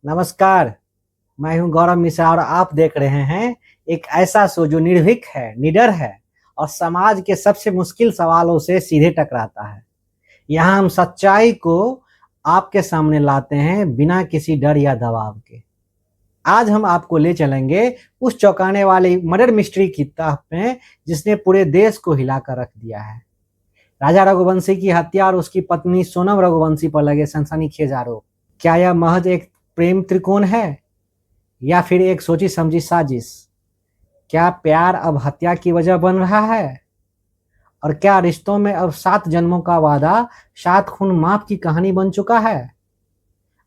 नमस्कार, मैं हूं गौरव मिश्रा और आप देख रहे हैं एक ऐसा शो जो निर्भीक है, निडर है और समाज के सबसे मुश्किल सवालों से सीधे टकराता है। यहाँ हम सच्चाई को आपके सामने लाते हैं बिना किसी डर या दबाव के। आज हम आपको ले चलेंगे उस चौंकाने वाली मर्डर मिस्ट्री की तह में जिसने पूरे देश को हिलाकर रख दिया है। राजा रघुवंशी की हत्या और उसकी पत्नी सोनम रघुवंशी पर लगे सनसनीखेज आरोप। क्या यह महज एक प्रेम त्रिकोण है या फिर एक सोची समझी साजिश? क्या प्यार अब हत्या की वजह बन रहा है? और क्या रिश्तों में अब 7 जन्मों का वादा 7 खून माफ की कहानी बन चुका है?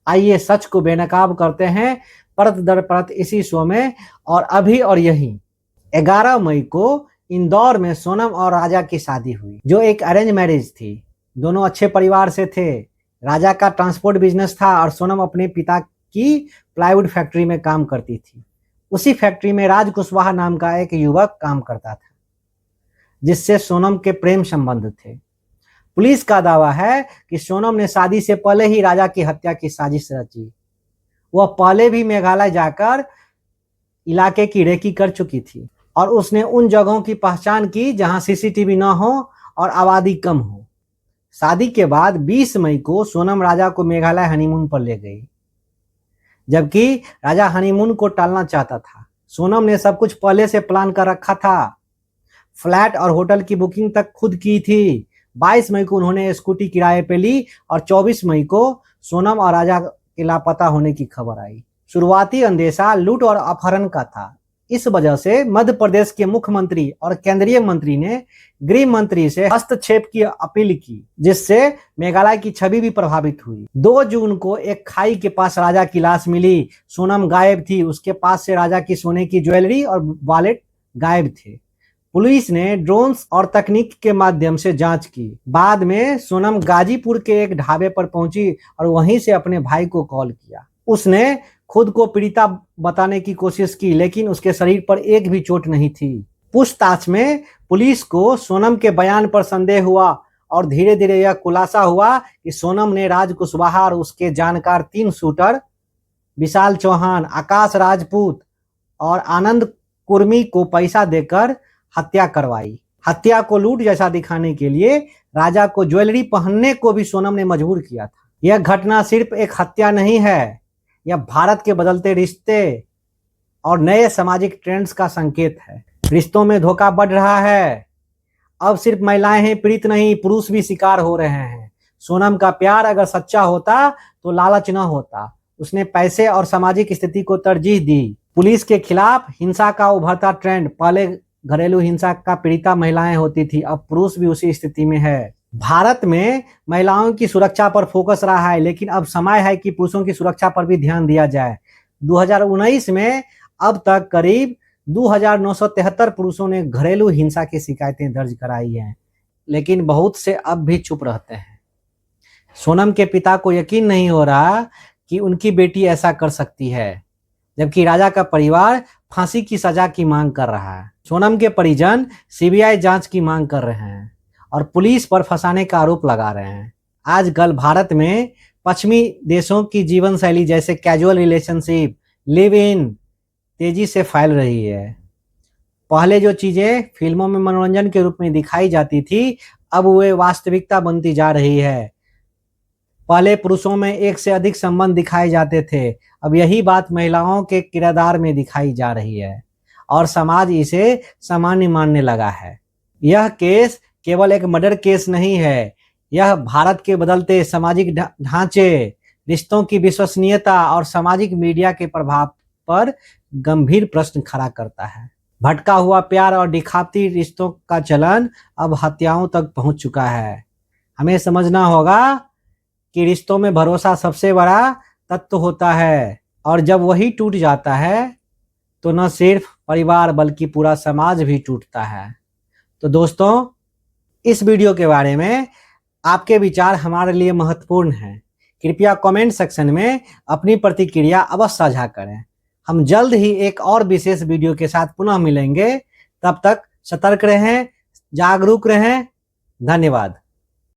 आइए सच को बेनकाब करते हैं परत दर परत इसी शो में। और अभी और यही 11 मई को इंदौर में सोनम और राजा की शादी हुई, जो एक अरेंज मैरिज थी। दोनों अच्छे परिवार से थे। राजा का ट्रांसपोर्ट बिजनेस था और सोनम अपने पिता की प्लाईवुड फैक्ट्री में काम करती थी। उसी फैक्ट्री में राज कुशवाहा नाम का एक युवक काम करता था, जिससे सोनम के प्रेम संबंध थे। पुलिस का दावा है कि सोनम ने शादी से पहले ही राजा की हत्या की साजिश रची। वह पहले भी मेघालय जाकर इलाके की रेकी कर चुकी थी और उसने उन जगहों की पहचान की जहां सीसीटीवी न हो और आबादी कम हो। शादी के बाद 20 मई को सोनम राजा को मेघालय हनीमून पर ले गई, जबकि राजा हनीमून को टालना चाहता था। सोनम ने सब कुछ पहले से प्लान कर रखा था। फ्लैट और होटल की बुकिंग तक खुद की थी। 22 मई को उन्होंने स्कूटी किराए पे ली और 24 मई को सोनम और राजा के लापता होने की खबर आई। शुरुआती अंदेशा लूट और अपहरण का था। इस वजह से मध्य प्रदेश के मुख्यमंत्री और केंद्रीय मंत्री ने गृह मंत्री से हस्तक्षेप की अपील की, जिससे मेघालय की छवि भी प्रभावित हुई। 2 जून को एक खाई के पास राजा की लाश मिली। सोनम गायब थी। उसके पास से राजा की सोने की ज्वेलरी और वॉलेट गायब थे। पुलिस ने ड्रोन्स और तकनीक के माध्यम से जांच की। बाद में सोनम गाजीपुर के एक ढाबे पर पहुंची और वहीं से अपने भाई को कॉल किया। उसने खुद को पीड़िता बताने की कोशिश की, लेकिन उसके शरीर पर एक भी चोट नहीं थी। पूछताछ में पुलिस को सोनम के बयान पर संदेह हुआ और धीरे धीरे यह खुलासा हुआ कि सोनम ने राज कुशवाहा और उसके जानकार 3 शूटर विशाल चौहान, आकाश राजपूत और आनंद कुर्मी को पैसा देकर हत्या करवाई। हत्या को लूट जैसा दिखाने के लिए राजा को ज्वेलरी पहनने को भी सोनम ने मजबूर किया था। यह घटना सिर्फ एक हत्या नहीं है, यह भारत के बदलते रिश्ते और नए सामाजिक ट्रेंड्स का संकेत है। रिश्तों में धोखा बढ़ रहा है। अब सिर्फ महिलाएं ही पीड़ित नहीं, पुरुष भी शिकार हो रहे हैं। सोनम का प्यार अगर सच्चा होता तो लालच न होता। उसने पैसे और सामाजिक स्थिति को तरजीह दी। पुलिस के खिलाफ हिंसा का उभरता ट्रेंड। पहले घरेलू हिंसा का पीड़िता महिलाएं होती थी, अब पुरुष भी उसी स्थिति में है। भारत में महिलाओं की सुरक्षा पर फोकस रहा है, लेकिन अब समय है कि पुरुषों की सुरक्षा पर भी ध्यान दिया जाए। 2019 में अब तक करीब 2973 पुरुषों ने घरेलू हिंसा की शिकायतें दर्ज कराई हैं, लेकिन बहुत से अब भी चुप रहते हैं। सोनम के पिता को यकीन नहीं हो रहा कि उनकी बेटी ऐसा कर सकती है, जबकि राजा का परिवार फांसी की सजा की मांग कर रहा है। सोनम के परिजन सीबीआई जांच की मांग कर रहे हैं और पुलिस पर फंसाने का आरोप लगा रहे हैं। आजकल भारत में पश्चिमी देशों की जीवन शैली जैसे कैजुअल रिलेशनशिप, लिव इन तेजी से फैल रही है। पहले जो चीजें फिल्मों में मनोरंजन के रूप में दिखाई जाती थी, अब वे वास्तविकता बनती जा रही है। पहले पुरुषों में एक से अधिक संबंध दिखाए जाते थे, अब यही बात महिलाओं के किरदार में दिखाई जा रही है और समाज इसे सामान्य मानने लगा है। यह केस केवल एक मर्डर केस नहीं है, यह भारत के बदलते सामाजिक ढांचे, रिश्तों की विश्वसनीयता और सामाजिक मीडिया के प्रभाव पर गंभीर प्रश्न खड़ा करता है। भटका हुआ प्यार और दिखावटी रिश्तों का चलन अब हत्याओं तक पहुंच चुका है। हमें समझना होगा कि रिश्तों में भरोसा सबसे बड़ा तत्व होता है और जब वही टूट जाता है तो न सिर्फ परिवार बल्कि पूरा समाज भी टूटता है। तो दोस्तों, इस वीडियो के बारे में आपके विचार हमारे लिए महत्वपूर्ण हैं। कृपया कमेंट सेक्शन में अपनी प्रतिक्रिया अवश्य साझा करें। हम जल्द ही एक और विशेष वीडियो के साथ पुनः मिलेंगे। तब तक सतर्क रहें, जागरूक रहें। धन्यवाद।